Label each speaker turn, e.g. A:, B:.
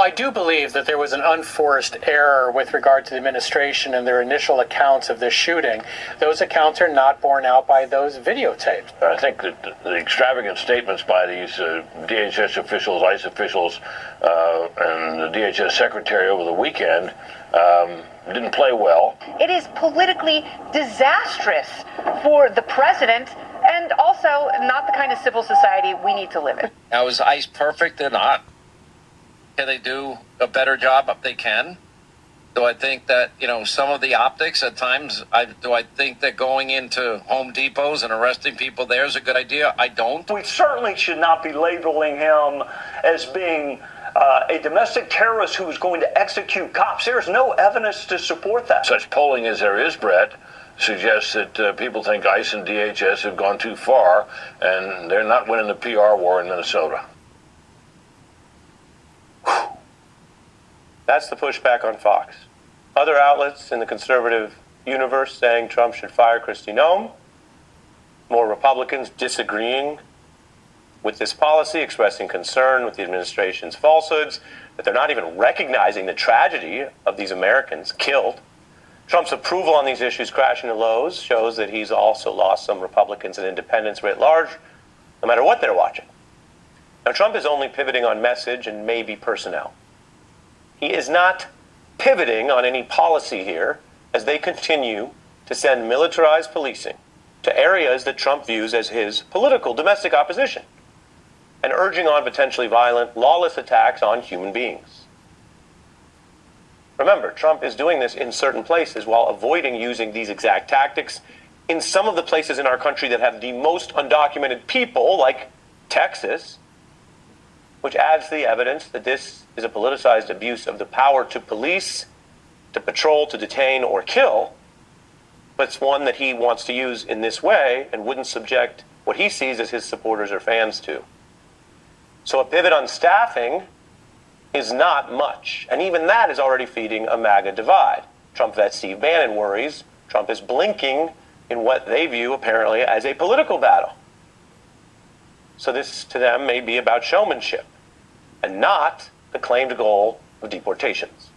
A: I do believe that there was an unforced error with regard to the administration and their initial accounts of this shooting. Those accounts are not borne out by those videotapes.
B: I think that the extravagant statements by these DHS officials, ICE officials, and the DHS secretary over the weekend didn't play well.
C: It is politically disastrous for the president and also not the kind of civil society we need to live in.
D: Now, is ICE perfect? They're not. Can they do a better job? They can. Do I think that, some of the optics at times, do I think that going into Home Depots and arresting people there is a good idea? I don't.
E: We certainly should not be labeling him as being a domestic terrorist who's going to execute cops. There's no evidence to support that.
B: Such polling as there is, Brett, suggests that people think ICE and DHS have gone too far, and they're not winning the PR war in Minnesota.
F: That's the pushback on Fox. Other outlets in the conservative universe saying Trump should fire Kristi Noem. More Republicans disagreeing with this policy, expressing concern with the administration's falsehoods, that they're not even recognizing the tragedy of these Americans killed. Trump's approval on these issues crashing to lows shows that he's also lost some Republicans and independents writ large, no matter what they're watching. Now, Trump is only pivoting on message and maybe personnel. He is not pivoting on any policy here as they continue to send militarized policing to areas that Trump views as his political domestic opposition and urging on potentially violent, lawless attacks on human beings. Remember, Trump is doing this in certain places while avoiding using these exact tactics in some of the places in our country that have the most undocumented people, like Texas, which adds to the evidence that this is a politicized abuse of the power to police, to patrol, to detain, or kill, but it's one that he wants to use in this way and wouldn't subject what he sees as his supporters or fans to. So a pivot on staffing is not much, and even that is already feeding a MAGA divide. Trump vet Steve Bannon worries Trump is blinking in what they view apparently as a political battle. So this to them may be about showmanship and not the claimed goal of deportations.